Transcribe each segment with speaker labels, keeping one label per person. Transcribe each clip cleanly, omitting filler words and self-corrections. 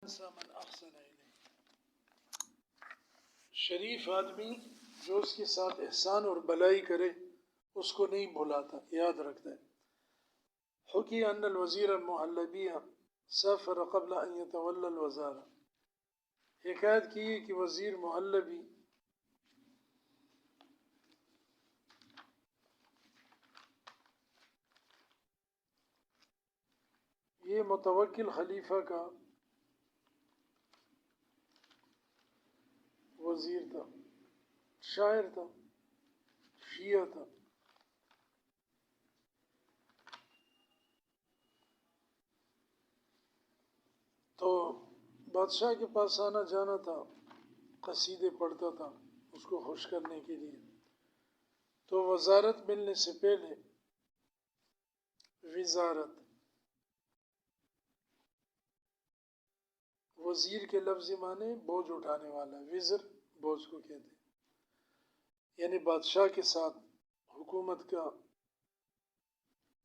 Speaker 1: ينسى من أحسن إليه. شریف آدمی جو اس کے ساتھ احسان اور بلائی کرے اس کو نہیں بھلاتا، یاد رکھتا ہے۔ حکی ان الوزیر المحلبی سافر قبل ان يتولى الوزارة، حکایت کی ہے کہ وزیر محلبی یہ متوکل خلیفہ کا وزیر تھا، شاعر تھا، شیعہ تھا۔ تو بادشاہ کے پاس آنا جانا تھا، قصیدے پڑھتا تھا اس کو خوش کرنے کے لیے۔ تو وزارت ملنے سے پہلے وزارت، وزیر کے لفظ معنی بوجھ اٹھانے والا، وزر بوجھ کو کہتے ہیں، یعنی بادشاہ کے ساتھ حکومت کا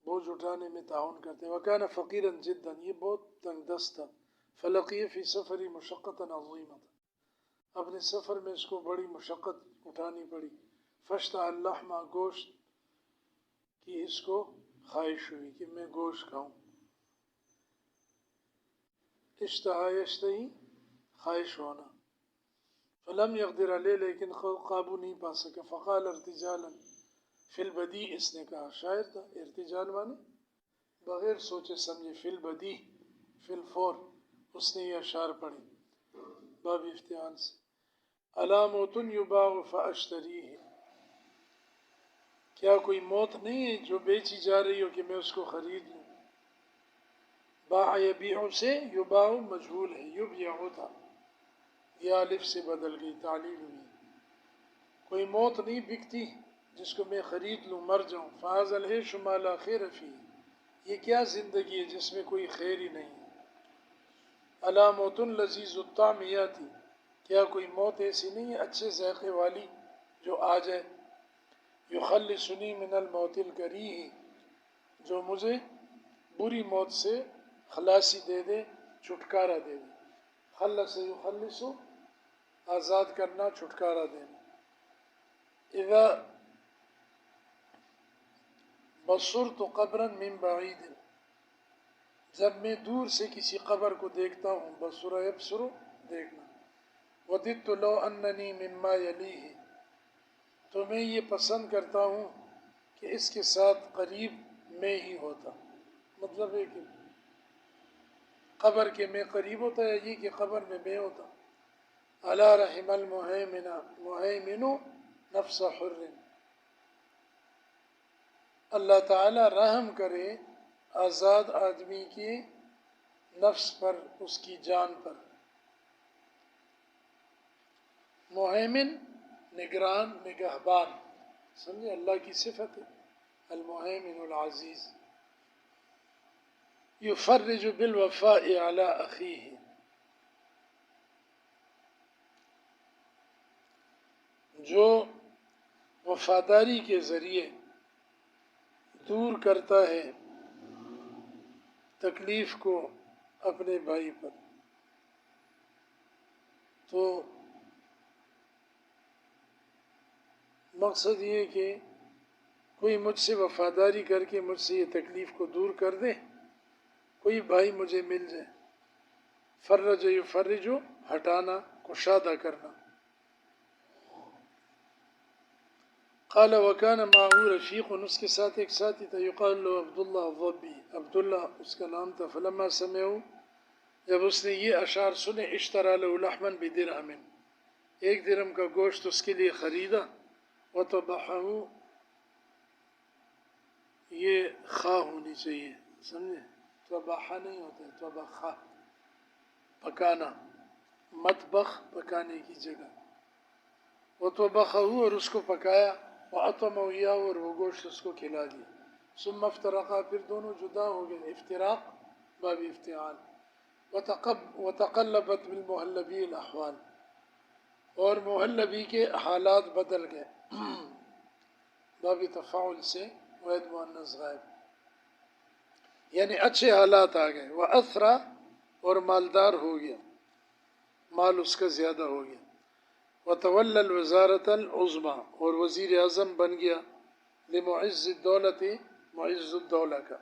Speaker 1: بوجھ اٹھانے میں تعاون کرتے ہیں۔ وَكَانَ فَقِيرًا جِدًّا، یہ بہت تنگ دست تھا۔ فَلَقِيَ فِي سَفَرِ مُشَقَّةً عَظِيمَةً، اپنے سفر میں اس کو بڑی مشقت اٹھانی پڑی۔ فَاشْتَهَى اللَّحْمَ، گوشت کی اس کو خواہش ہوئی کہ میں گوشت کھاؤں۔ اشتہا یشتہی، خواہش ہونا۔ فلم يقدر علیہ، لیکن قابو نہیں پا سکا۔ فقال ارتجالا فی البدیع، اس نے کہا، شاعر تھا، ارتجال مانے بغیر سوچے سمجھے، فی البدیع فی الفور، اس نے یہ اشعار پڑھی باب افتعال سے۔ الا موت یباع فاشتریہ، کیا کوئی موت نہیں ہے جو بیچی جا رہی ہو کہ میں اس کو خرید لوں۔ باع یبیع سے یباع مجہول ہے، یبیع تھا، یہ الف سے بدل گئی، تعلیل ہوئی۔ کوئی موت نہیں بکتی جس کو میں خرید لوں، مر جاؤں۔ فَهَذَا الْعِيشُ مَا لَا خَيْرَ فِيهِ، یہ کیا زندگی ہے جس میں کوئی خیر ہی نہیں ہے۔ الا موت لذیذ الطعم یاتی، کیا کوئی موت ایسی نہیں ہے اچھے ذائقے والی جو آ جائے۔ یخلصنی من الموت الکریہ، جو مجھے بری موت سے خلاصی دے دے، چھٹکارا دے دے۔ خلص یخلص، آزاد کرنا، چھٹکارا دینا۔ اذا بصرت قبرا من بعید، جب میں دور سے کسی قبر کو دیکھتا ہوں، بصر یبصر، دیکھنا۔ وددت لو اننی مما یلیہ، تو میں یہ پسند کرتا ہوں کہ اس کے ساتھ قریب میں ہی ہوتا۔ مطلب ہے کہ قبر کے میں قریب ہوتا ہے، یہ کہ قبر میں ہوتا۔ الا رحم المہیمن، مہیمن نفس حر، اللہ تعالیٰ رحم کرے آزاد آدمی کی نفس پر، اس کی جان پر۔ مہیمن نگران، نگہبان، سمجھے، اللہ کی صفت ہے المہیمن العزیز۔ یفرج بالوفاء علی اخیہ، جو وفاداری کے ذریعے دور کرتا ہے تکلیف کو اپنے بھائی پر۔ تو مقصد یہ کہ کوئی مجھ سے وفاداری کر کے مجھ سے یہ تکلیف کو دور کر دے، کوئی بھائی مجھے مل جائے۔ فرج یفرج، ہٹانا، کشادہ کرنا۔ قال وکان معه رفیق، اس کے ساتھ ایک ساتھی تھا، یقال له عبداللہ الضبی، عبداللہ اس کا نام تھا۔ فلما سمعوا، جب اس نے یہ اشعار سنے، اشترى له لحما بدرہم، ایک درہم کا گوشت اس کے لیے خریدا۔ وطبحه، یہ خا ہونی چاہیے، سمجھے، طبخہ نہیں ہوتا ہے، طبخہ پکانا، مطبخ پکانے کی جگہ۔ وطبخه، اور اس کو پکایا۔ وأطعمه إياه، اور وہ گوشت اس کو کھلا دیا۔ ثم افترقا، پھر دونوں جدا ہو گئے، افتراق باب افتعال۔ وتقلبت بالمحلبی الاحوال، اور محلبی کے حالات بدل گئے، باب تفاعل سے واحد مؤنث غائب، یعنی اچھے حالات آ گئے۔ وأثرى، اور مالدار ہو گیا۔ مال اس کا زیادہ ہو گیا. وتولى الوزارة العظمى اور وزیر اعظم بن گیا لمعز الدولت معز الدولہ کا.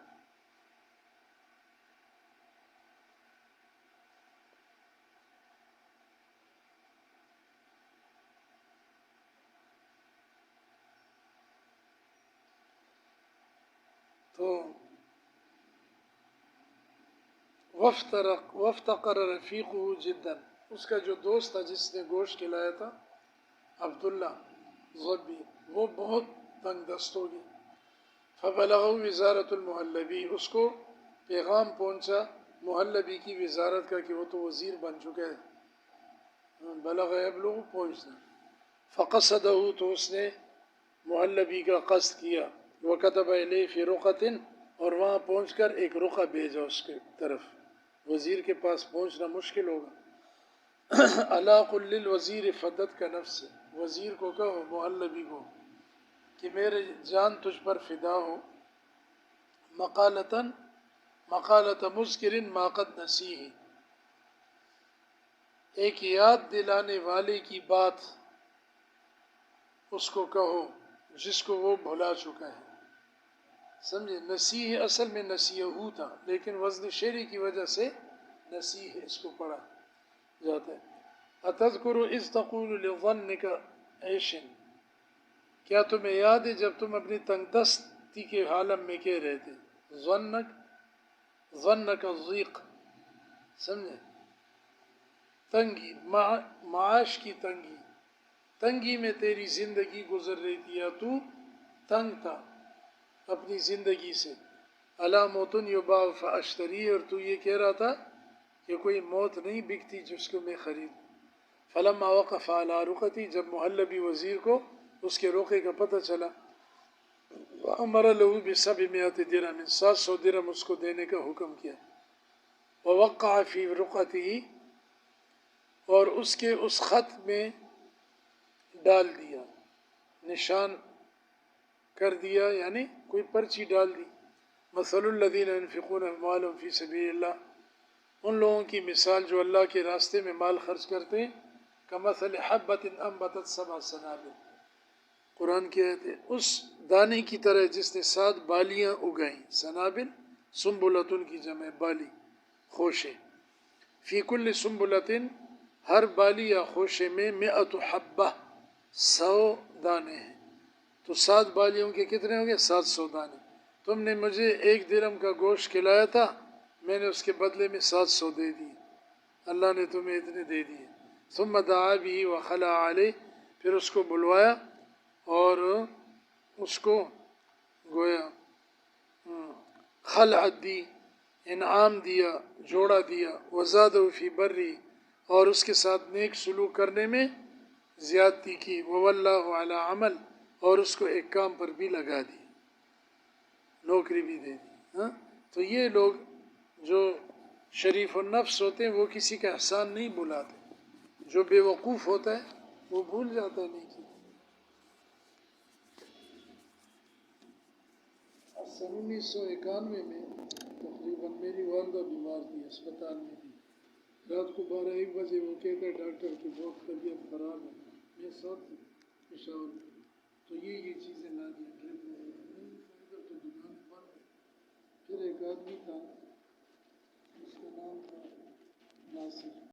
Speaker 1: تو وافتقر رفیقه جدا، اس کا جو دوست تھا جس نے گوشت کھلایا تھا عبداللہ ضبی، وہ بہت تنگ دست ہو گیا. فبلغه وزارت المحلبی، اس کو پیغام پہنچا محلبی کی وزارت کا کہ وہ تو وزیر بن چکے ہیں. بلغ یبلغ پہنچنا. فقصدہ، تو اس نے محلبی کا قصد کیا. وكتب الیہ فی رقۃ، اور وہاں پہنچ کر ایک رقعہ بھیجا اس کے طرف. وزیر کے پاس پہنچنا مشکل ہوگا. الا قل للوزیر فدت کا نفس، وزیر کو کہو محلبی کو کہ میرے جان تجھ پر فدا ہو. مقالۃ مذکر ما قد نسیہ، ایک یاد دلانے والے کی بات اس کو کہو جس کو وہ بھلا چکا ہے. سمجھے؟ نسیح اصل میں نسیہو تھا، لیکن وزن شعری کی وجہ سے نسیح اس کو پڑھا جاتا ہے. اتذکر اذ تقول لظنک عیش، کیا تمہیں یاد ہے جب تم اپنی تنگ دستی کے عالم میں کہہ رہے تھے. ظنک الضیق، سمجھے؟ تنگی، معاش کی تنگی، تنگی میں تیری زندگی گزر رہی تھی، یا تو تنگ تھا اپنی زندگی سے. الا موت یباع فاشتری، اور تو یہ کہہ رہا تھا کہ کوئی موت نہیں بکتی جس کو میں خرید. فلما وقف علی رقتی، جب محلبی وزیر کو اس کے روقے کا پتہ چلا. امر له ب700 درہم، 700 درہم اس کو دینے کا حکم کیا. ووقع فی رقته، اور اس کے اس خط میں ڈال دیا، نشان کر دیا، یعنی کوئی پرچی ڈال دی. مثل الذین ينفقون اموالهم فی سبیل اللہ، ان لوگوں کی مثال جو اللہ کے راستے میں مال خرچ کرتے ہیں. کمثل حبۃ انبتت 7 سنابل، قرآن کی آیت ہے، اس دانے کی طرح جس نے 7 بالیاں اگائیں. سنابل سنبلۃن کی جمع بالی، خوشے. فی کل سنبلۃ، ہر بالی یا خوشے میں 100 حبہ، 100 دانے ہیں. تو 7 بالیوں کے کتنے ہوں گے؟ 700 دانے. تم نے مجھے 1 درہم کا گوشت کھلایا تھا، میں نے اس کے بدلے میں 700 دے دیے، اللہ نے تمہیں اتنے دے دیے. ثم دعا به وخلع علیہ، پھر اس کو بلوایا اور اس کو گویا خلعت دی، انعام دیا، جوڑا دیا. وزادہ فی بری، اور اس کے ساتھ نیک سلوک کرنے میں زیادتی کی. وولاه علی عمل، اور اس کو ایک کام پر بھی لگا دی، نوکری بھی دے دی. تو یہ لوگ جو شریف النفس ہوتے ہیں وہ کسی کا احسان نہیں بھلاتے. جو بے وقوف ہوتا ہے وہ بھول جاتا ہے نیکی. 1991 میں تقریباً میری والدہ بیمار تھی، اسپتال میں تھی. رات کو 12-1 بجے وہ کہتا ہے ڈاکٹر کی بہت طبیعت خراب ہے. میں ساتھ تھی پشاور میں، تو یہ چیزیں لا دی. ادھر تو دکان بند ہے. پھر ایک آدمی تھا، اس کا نام تھا ناصر.